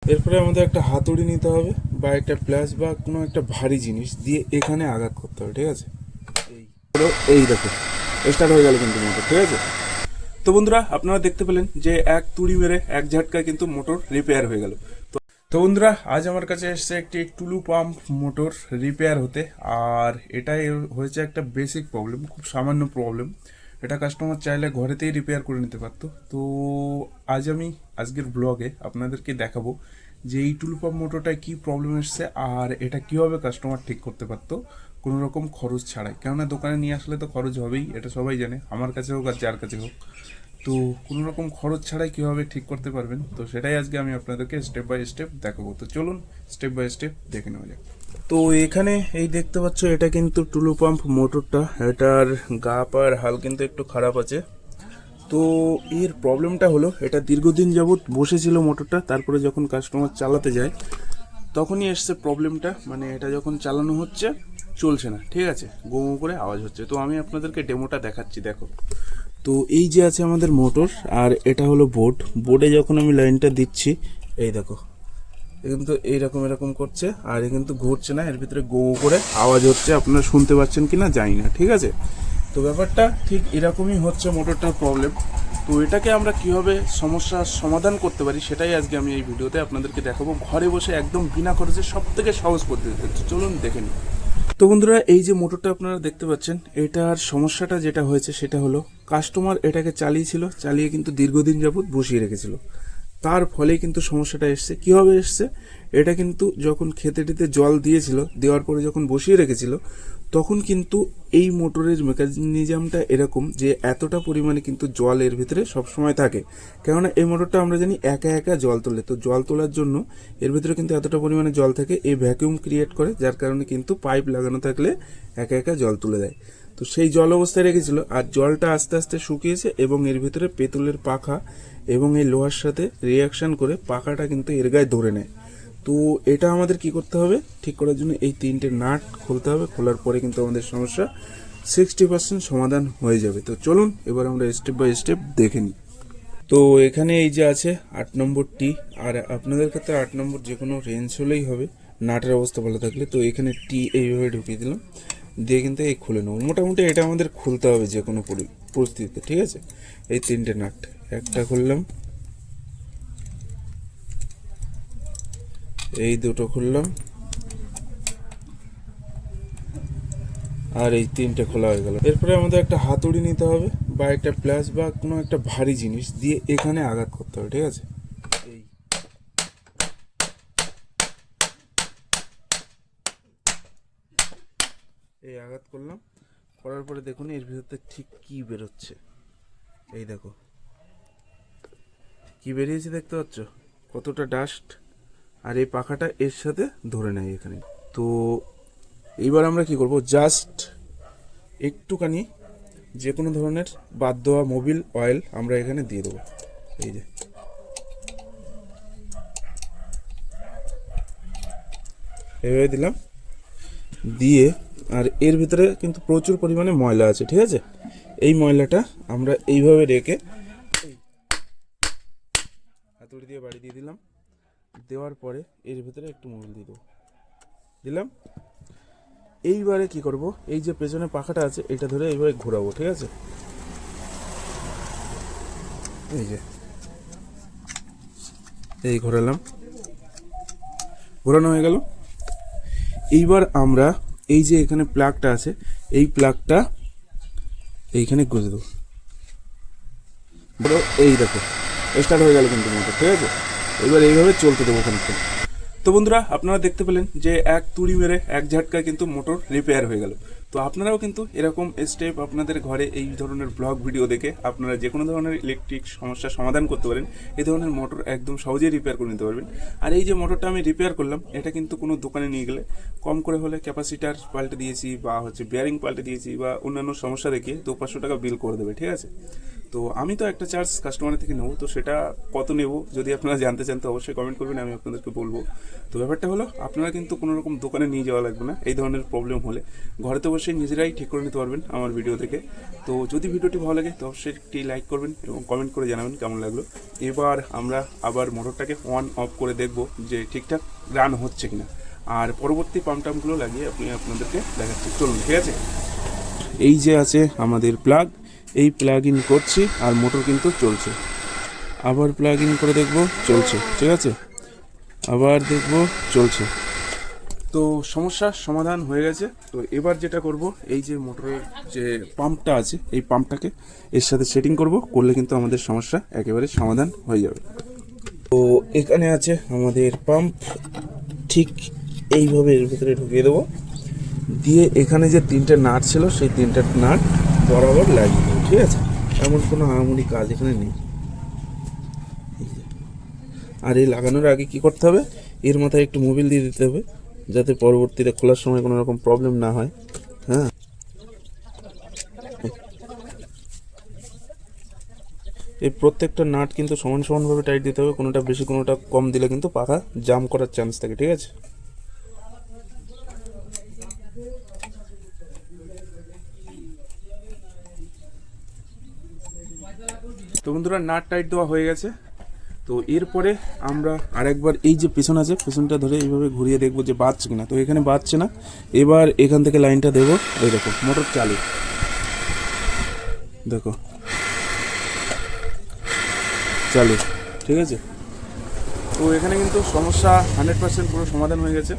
এরপরে আমাদের একটা হাতুড়ি নিতে হবে বা একটা প্লাস বা কোনো একটা ভারী জিনিস দিয়ে এখানে আঘাত করতে হবে, ঠিক আছে। এই দেখো স্টার্ট হয়ে গেল কিন্তু মোটর, ঠিক আছে। তো বন্ধুরা আপনারা দেখতে পেলেন যে এক তুড়ি মেরে এক ঝটকায় কিন্তু মোটর রিপেয়ার হয়ে গেল। তো বন্ধুরা আজ আমার কাছে এসছে একটি টুলু পাম্প মোটর রিপেয়ার হতে, আর এটাই হয়েছে একটা বেসিক প্রবলেম, খুব সামান্য প্রবলেম। এটা কাস্টমার চাইলে ঘরেতেই রিপেয়ার করে নিতে পারতো। তো আজ আমি আজকের ব্লগে আপনাদেরকে দেখাবো যে এই টুলু পাম্প মোটরটায় কী প্রবলেম এসছে আর এটা কীভাবে কাস্টমার ঠিক করতে পারতো কোনো রকম খরচ ছাড়াই। কেননা দোকানে নিয়ে আসলে তো খরচ হবেই, এটা সবাই জানে, আমার কাছে হোক আর যার কাছে হোক। তো কোনো রকম খরচ ছাড়াই কীভাবে ঠিক করতে পারবেন, তো সেটাই আজকে আমি আপনাদেরকে স্টেপ বাই স্টেপ দেখাবো। তো চলুন স্টেপ বাই স্টেপ দেখে নেওয়া যাক। তো এখানে এই দেখতে পাচ্ছ এটা কিন্তু টুলু পাম্প মোটরটা, এটার গা পায়ের হাল কিন্তু একটু খারাপ আছে। তো এর প্রবলেমটা হলো এটা দীর্ঘদিন যাবৎ বসেছিল মোটরটা, তারপরে যখন কাস্টমার চালাতে যায় তখনই এসছে প্রবলেমটা, মানে এটা যখন চালানো হচ্ছে চলছে না, ঠিক আছে, গো করে আওয়াজ হচ্ছে। তো আমি আপনাদেরকে ডেমোটা দেখাচ্ছি, দেখো। তো এই যে আছে আমাদের মোটর আর এটা হলো বোর্ডে যখন আমি লাইনটা দিচ্ছি এই দেখো কিন্তু এইরকম এরকম করছে আর এ কিন্তু ঘুরছে না, এর ভিতরে গো করে আওয়াজ হচ্ছে, আপনারা শুনতে পাচ্ছেন কিনা জানি না, ঠিক আছে। তো ব্যাপারটা ঠিক এরকমই হচ্ছে মোটরটার প্রবলেম। তো এটাকে আমরা কিভাবে সমস্যার সমাধান করতে পারি সেটাই আজকে আমি এই ভিডিওতে আপনাদেরকে দেখাবো, ঘরে বসে একদম বিনা খরচে সব থেকে সহজ পদ্ধতি। চলুন দেখে নিই। তো বন্ধুরা এই যে মোটরটা আপনারা দেখতে পাচ্ছেন, এটার সমস্যাটা যেটা হয়েছে সেটা হলো কাস্টমার এটাকে চালিয়ে কিন্তু দীর্ঘদিন যাবৎ বসিয়ে রেখেছিল, তার ফলে কিন্তু সমস্যাটা এসছে। কীভাবে এসছে, এটা কিন্তু যখন খেতেটিতে জল দিয়েছিল, দেওয়ার পরে যখন বসিয়ে রেখেছিল তখন কিন্তু এই মোটরের মেকানিজমটা এরকম যে এতটা পরিমাণে কিন্তু জল এর ভিতরে সবসময় থাকে। কেননা এই মোটরটা আমরা জানি একা একা জল তোলে, তো জল তোলার জন্য এর ভিতরে কিন্তু এতটা পরিমাণে জল থাকে, এই ভ্যাকুয়াম ক্রিয়েট করে, যার কারণে কিন্তু পাইপ লাগানো থাকলে একা একা জল তুলে দেয়। তো সেই জল অবস্থায় রেখেছিল আর জলটা আস্তে আস্তে শুকিয়েছে এবং এর ভিতরে পেতলের পাখা এবং এই লোহার সাথে রিয়াকশন করে পাখাটা কিন্তু এর গায়ে ধরে নেয়। তো এটা আমাদের কি করতে হবে, ঠিক করার জন্য এই তিনটে নাট খুলতে হবে, খোলার পরে কিন্তু আমাদের সমস্যা 60% সমাধান হয়ে যাবে। তো চলুন এবার আমরা স্টেপ বাই স্টেপ দেখে নিই। তো এখানে এই যে আছে 8 নম্বর টি, আর আপনাদের ক্ষেত্রে 8 নম্বর যে কোনো রেঞ্জ হলেই হবে নাটের অবস্থা ভালো থাকলে। তো এখানে টি এইভাবে ঢুকিয়ে দিলাম, দিয়ে কিন্তু এই খুলে নেব। মোটামুটি এটা আমাদের খুলতে হবে যে কোনো পরিস্থিতিতে, ঠিক আছে। এই তিনটে নাট, একটা খুললাম, এই দুটো খুললাম, আর এই তিনটে খোলা হয়ে গেল। এরপরে আমাদের একটা হাতুড়ি নিতে হবে বা একটা প্লাস বা কোনো একটা ভারী জিনিস দিয়ে এখানে আঘাত করতে হবে, ঠিক আছে। এই এই আঘাত করলাম, করার পরে দেখুন এর ভিতরে ঠিক কি বেরোচ্ছে, এই দেখো কি বেরিয়েছে, দেখতে পাচ্ছ কতটা ডাস্ট, আর এই পাখাটা এর সাথে ধরে নেয় এখানে। তো এইবার আমরা কি করব, জাস্ট একটুখানি যে কোনো ধরনের বাদ দেওয়া মোবিল অয়েল আমরা এখানে দিয়ে দেবো, এই যে এভাবে দিলাম, দিয়ে আর এর ভিতরে কিন্তু প্রচুর পরিমাণে ময়লা আছে, ঠিক আছে। এই ময়লাটা আমরা এইভাবে রেখে হাতুড়ি দিয়ে বাড়ি দিয়ে দিলাম, দেওয়ার পরে এর ভিতরে একটু মোবিল দিয়ে দেবো, দিলাম। এইবারে কি করব, এই যে পেছনে পাখাটা আছে এটা ধরে এইভাবে ঘোরাবো, ঠিক আছে। এই যে এই ঘোরালাম, ঘোরানো হয়ে গেল। এইবার আমরা এই যে এখানে প্লাগটা আছে এই প্লাগটা এইখানে গুঁজে দেবো, এই দেখো স্টার্ট হয়ে গেল কিন্তু মোটর, ঠিক আছে। এবার এইভাবে চলতে দেবো খানিকটা। তো বন্ধুরা আপনারা দেখতে পেলেন যে এক তুড়ি মেরে এক ঝটকায় কিন্তু মোটর রিপেয়ার হয়ে গেল। তো আপনারাও কিন্তু এরকম স্টেপ আপনাদের ঘরে এই ধরনের ব্লগ ভিডিও দেখে আপনারা যে কোনো ধরনের ইলেকট্রিক সমস্যার সমাধান করতে পারেন, এই ধরনের মোটর একদম সহজেই রিপেয়ার করে নিতে পারবেন। আর এই যে মোটরটা আমি রিপেয়ার করলাম এটা কিন্তু কোনো দোকানে নিয়ে গেলে কম করে হলে ক্যাপাসিটার পাল্টে দিয়েছি বা হচ্ছে বিয়ারিং পাল্টে দিয়েছি বা অন্যান্য সমস্যা দেখিয়ে 200-500 টাকা বিল করে দেবে, ঠিক আছে। তো আমি তো একটা চার্জ কাস্টমারের থেকে নেবো, তো সেটা কত নেব যদি আপনারা জানতে চান তো অবশ্যই কমেন্ট করবেন, আমি আপনাদেরকে বলবো। তো ব্যাপারটা হলো আপনারা কিন্তু কোনো রকম দোকানে নিয়ে যাওয়া লাগবে না, এই ধরনের প্রবলেম হলে ঘরেতে বসে নিজেরাই ঠিক করে নিতে পারবেন আমার ভিডিও থেকে। তো যদি ভিডিওটি ভালো লাগে তো অবশ্যই একটি লাইক করবেন এবং কমেন্ট করে জানাবেন কেমন লাগলো। এবার আমরা আবার মোটরটাকে অন অফ করে দেখব যে ঠিকঠাক রান হচ্ছে কিনা, আর পরবর্তী পাম্পটামগুলো লাগিয়ে আপনাদেরকে দেখাচ্ছি, চলুন ঠিক আছে। এই যে আছে আমাদের প্লাগ, এই প্লাগ ইন করছি আর মোটর কিন্তু চলছে। আবার প্লাগ ইন করে দেখব, চলছে, ঠিক আছে, আবার দেখব, চলছে। তো সমস্যার সমাধান হয়ে গেছে। তো এবার যেটা করব, এই যে মোটরের যে পাম্পটা আছে এই পাম্পটাকে এর সাথে সেটিং করব, করলে কিন্তু আমাদের সমস্যা একেবারে সমাধান হয়ে যাবে। তো এখানে আছে আমাদের পাম্প, ঠিক এইভাবে এর ভিতরে ঢুকিয়ে দেবো, দিয়ে এখানে যে তিনটে নাট ছিল সেই তিনটে নাট বরাবর লাগিয়ে দেবো, ঠিক আছে। এমন কোনো আহামরি কাজ এখানে নেই। আর এই লাগানোর আগে কি করতে হবে, এর মাথায় একটু মোবিল দিয়ে দিতে হবে যাতে পরবর্তীতে খোলার সময় কোনো রকম প্রবলেম না হয়। হ্যাঁ, এই প্রত্যেকটা নাট কিন্তু সমান সমানভাবে টাইট দিতে হবে, কোনোটা বেশি কোনোটা কম দিলে কিন্তু পাখা জাম করার চান্স থাকে, ঠিক আছে। তো বন্ধুরা নাট টাইট দেওয়া হয়ে গেছে। তো এরপরে আমরা আরেকবার এই যে পেছন আছে পেছনটা ধরে এইভাবে ঘুরিয়ে দেখবো যে বাজছে কিনা। তো এখানে বাজছে না, এবার এখান থেকে লাইনটা দেবো, এই দেখো মোটর চালু, দেখো চালু, ঠিক আছে। তো এখানে কিন্তু সমস্যা 100% পুরো সমাধান হয়ে গেছে।